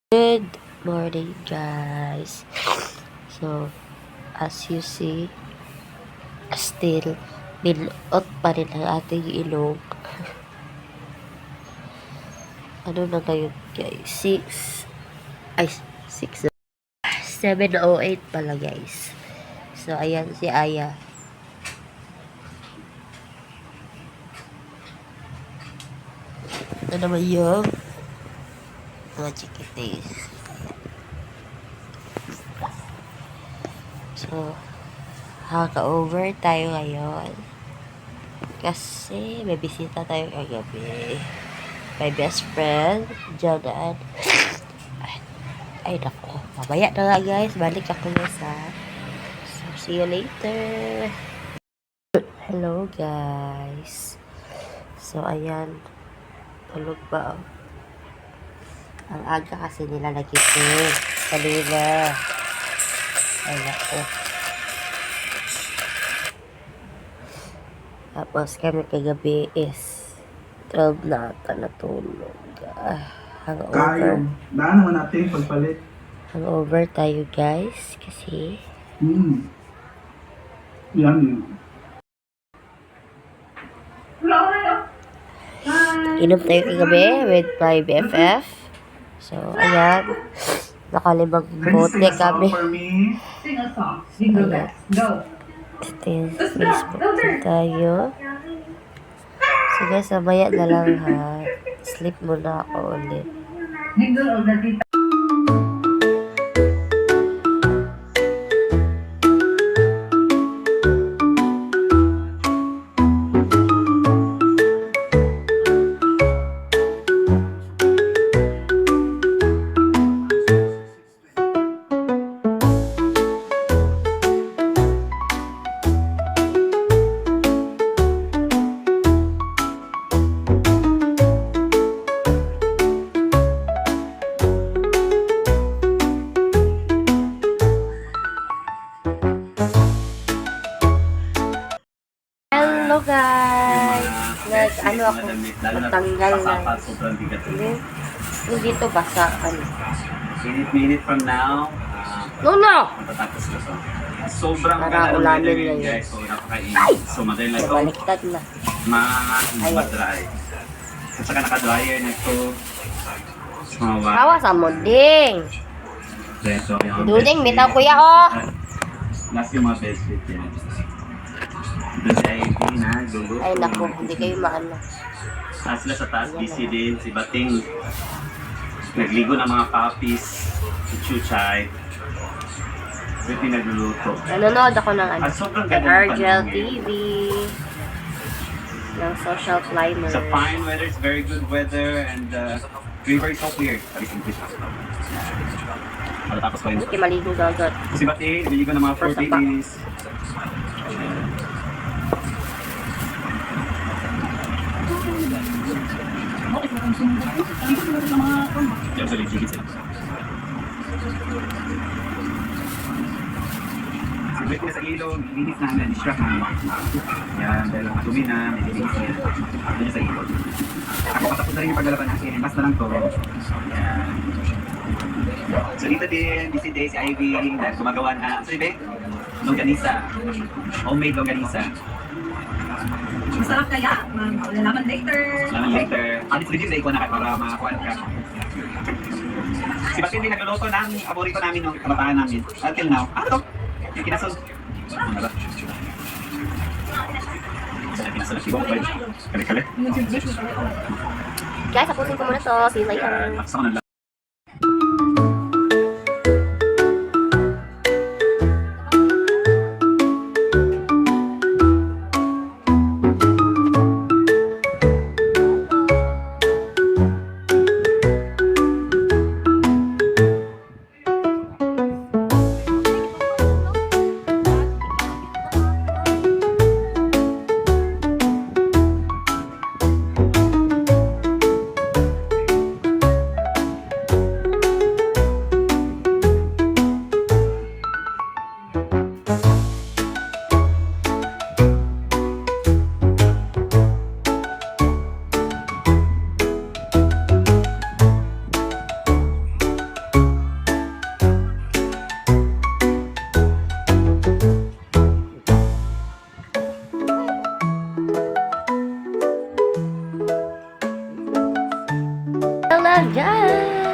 Good morning, guys. So, as you see, still niluot pa rin ang ating ilong. Ano na ngayon, guys? 7:08 pala, guys. So, ayan si Aya. Ito naman yung mga chikitis. So, haka-over tayo ngayon. Kasi, may bisita tayo kagabi. My best friend, Jordan. Ay, nako. Mamaya na nga, guys. Balik ako na sa... So, see you later. Hello, guys. So, ayan. Tulog ba, oh? Ang aga kasi nila nagising. Kanina. Ay, nako. Tapos kami kagabi is 12 na ata natulog. Hangover. Kayo. Daan naman natin pagpalit. Hangover tayo, guys. Kasi Yan yun. inom tayo kagabi with my BFF. So, ayan. Nakalimang bote kami. Ayan. Still, Facebook din tayo. So guys, mamaya na lang ha. Sleep muna ako ulit. Hello guys! Ano ako, natanggal na. Yung dito basa. Minute from now, No! matatapos ko to. Sobrang Para ganda ng ulamin weather na ngayon yun. guys. So, napakainit. So, madali na ito. Baliktad na. Ma-dry. At saka naka-dryer na ito. Hawa sa mo, ding! Duding, bitaw kuya ko! Last yung mga best fit yan. Doon si Ivy na, gulo. Ay naku, hindi kayo maano. Taas sila sa taas, busy din. Si Bating, nagligo ng mga puppies. Si Chuchay. Yung pinagluluto. Nanonood ako ng At sobrang ganda ng Argel panahon TV. Ng Social Climber. It's a fine weather, it's very good weather, and river is so clear. Sabi ko, tapos pa rin. Hindi maligo dagat. Si Bati, niligo ng mga 40 days. Diyan sa ligid sila. Siglit niya sa ilog, linis namin, distract namin. Yan, dahil matumi na, may linis niya. Doon niya sa ilog. Ako patapos na rin yung paglalaban natin, basta lang to. Yan. So dito din, busy day si Ivy, dahil gumagawa na, sorry be? Longganisa. Homemade longganisa. Masarap kaya, malalaman later. Laman later. Alis din day ko na para makakuha ka. Si Batin din nagluluto ng paborito namin nung kabataan namin. Until now. Ano to? Yung kinasol. Ano ba? Saan kinasol na si Bob? Kali-kali. Guys, tapusin ko muna to. See you later. Lakas ako ng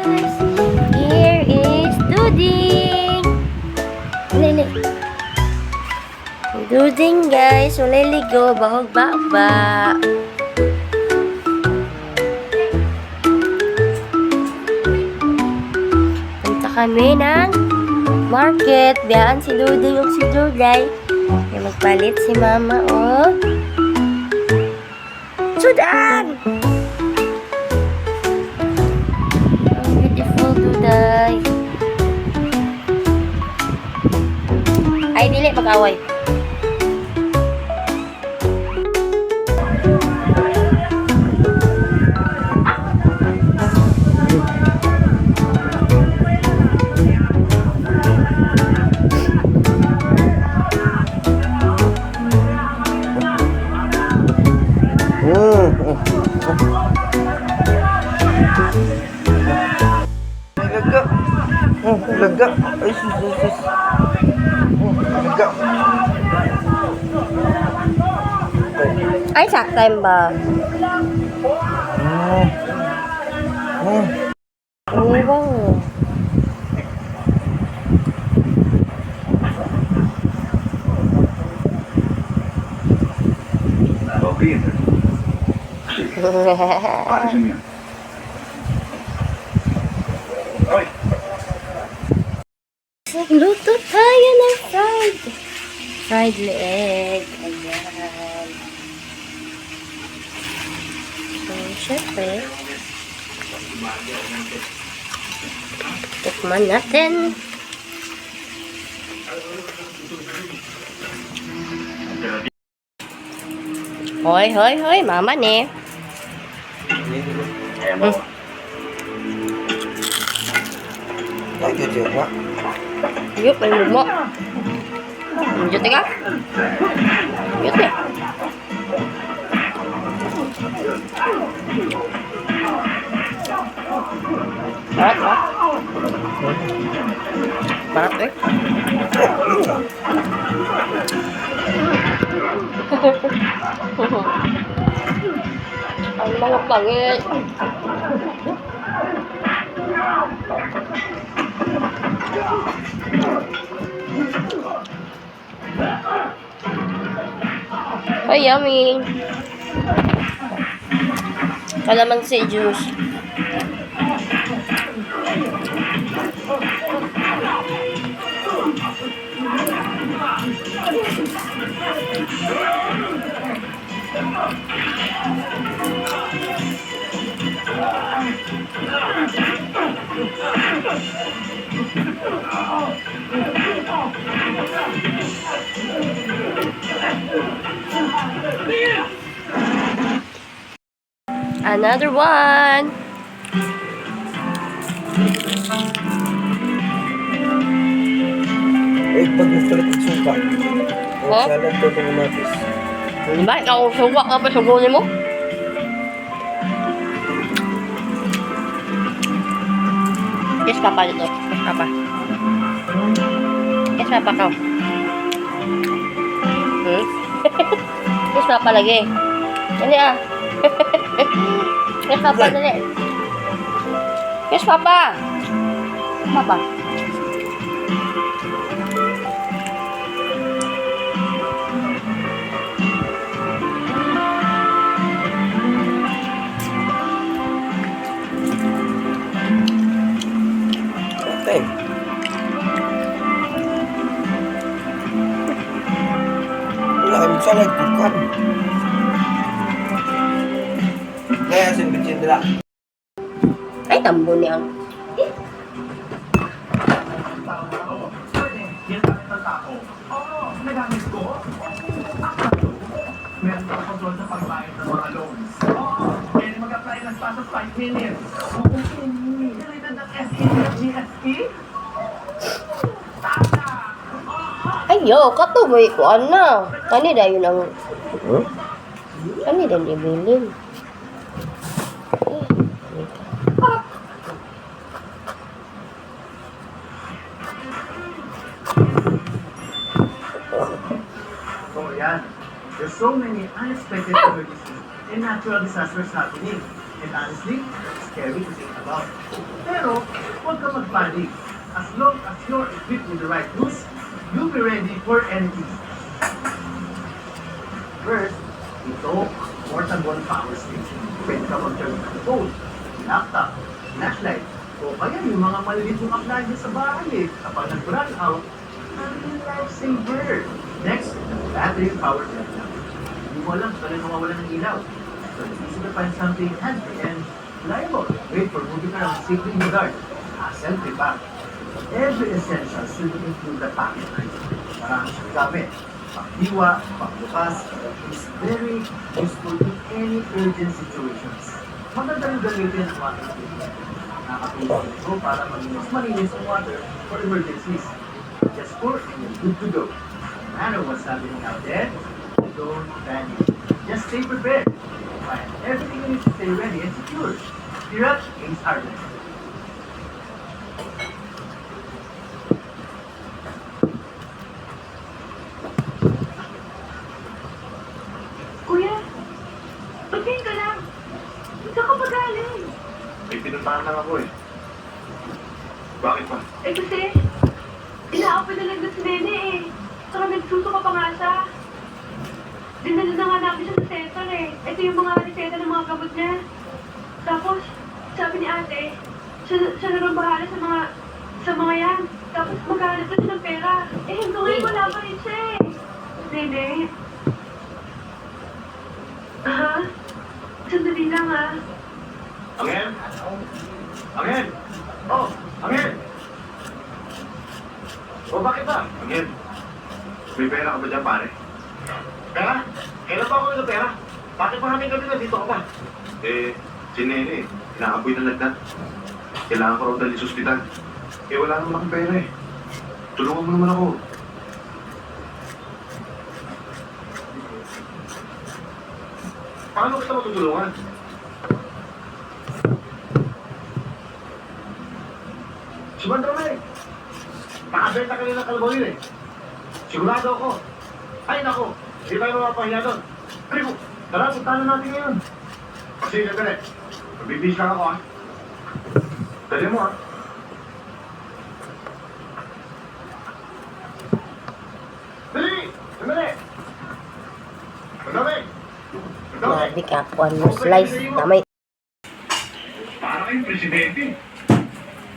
guys. Here is Duding. Lili. Duding guys. Uliligo. Bahog baba. Punta kami ng market. Biyaan si Duding o si Juday. Kaya magpalit si Mama o Sudan! Oh, beautiful Duday. Ay, dili pag-away. Laga. Laga. Ay, sus. Laga. Ay, saktan ba? Ano ba? Paano siya niya? Oy! Luto tayo ng fried leg. Ayan. So, syempre, tikman natin. Hoy, mama ni. Ay, yun siya. Yuk, may mo. Lanjut ka? Lanjut ya. Barat eh. Ang mga pangit. Oh, yummy. Kalamansi juice. Another one. Eh, pag nagpalit ang suka. Huh? Salad to ng umatis. Diba? Ikaw suka ka pa sugunin mo? Kiss papa dito. Kiss papa. Kiss papa ka. Kiss papa lagi. Dali ah. Kiss papa dali. Kiss papa. Papa. Okay. Wala kami salad. Bukan. Kaya asin bitsin nila. Ay, tambo niya. Meron ka kontrol sa pagbayad ng mga loans. Pwede mag-apply ng paso 5 million. Delivered ng SE at GSE? Ayo, katuboy ko ana. Kani dayon ang Huh? kani din ibilin. So yan, there's so many unexpected emergencies and natural disasters happening. And honestly, scary to think about. Pero, huwag ka mag-panic. As long as you're equipped with the right tools, you'll be ready for anything. First, ito, portable power station. Pwede ka mag-charge ng phone, laptop, flashlight, o kaya yung mga maliliit mong appliances sa bahay kapag nag-run out, ang lifesaver. Next, battery power laptop. Hindi mo alam kung mawawala ng ilaw. So it's easy to find something handy and reliable. Great for moving around safely in the dark. Hassle-free pack. Every essential should include the packet knife. Marami siyang gamit. Panghiwa, pangbukas, is very useful in any urgent situations. Magandang gamitin ang water filter. Nakatulong ito para maging mas malinis ang water for emergencies. Just pour and you're good to go. No matter what's happening out there, don't panic. Just stay prepared. Find everything you need to stay ready and secure. Here is Arden. Kuya, pagkain ka lang. Hindi ka pa galing. May pinuntahan lang ako eh. Bakit ba? Eh kasi, inaapoy na lang na si Nene eh. Saka nagsusuka pa nga siya. Dinala na nga namin siya sa center eh. Ito yung mga reseta ng mga gamot niya. Tapos, sabi ni ate, siya na rin bahala sa mga yan. Tapos maghanap na siya ng pera. Eh hanggang ngayon wala pa rin siya eh. Nene? Aha? Sandali lang ha. Angel? Angel? Oh, Angel! Oh, bakit ba? Angel, may pera ka ba dyan, pare? Pera? Kailan pa ako ng pera? Bakit maraming gabi na dito ka pa? Eh, si Nene, inaapoy na lagnat. Kailangan ko raw dali sa ospital. Eh, wala naman akong pera eh. Tulungan mo naman ako. Paano kita matutulungan? Si Bandramay, nakabenta ka rin ng kalabaw yun eh. Sigurado ako. Ay nako, hindi tayo mapapahiya doon. Ay mo, tara, puntahan na natin ngayon. Sige, dali. Magbibis lang ako ah. Dali mo ah. Dali! Dali! Bandramay! Bandramay! Grabe ka, kuhan mo slice. Damay. Para kayong presidente.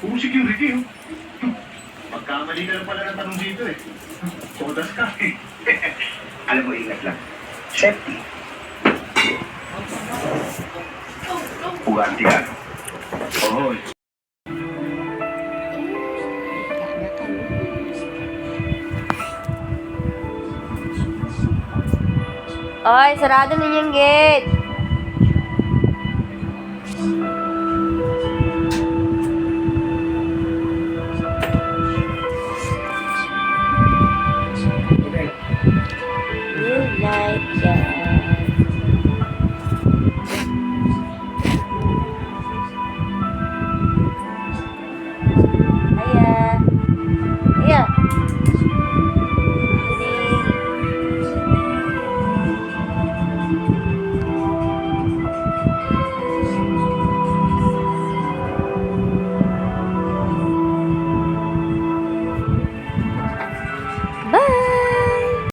Kung security, oh. Magkamali ka lang pala ng tanong dito eh. Sodas ka eh. Alam mo, ingat lang. Safety. Puganti ka. Oo. Oy, sarado ninyo yung gate.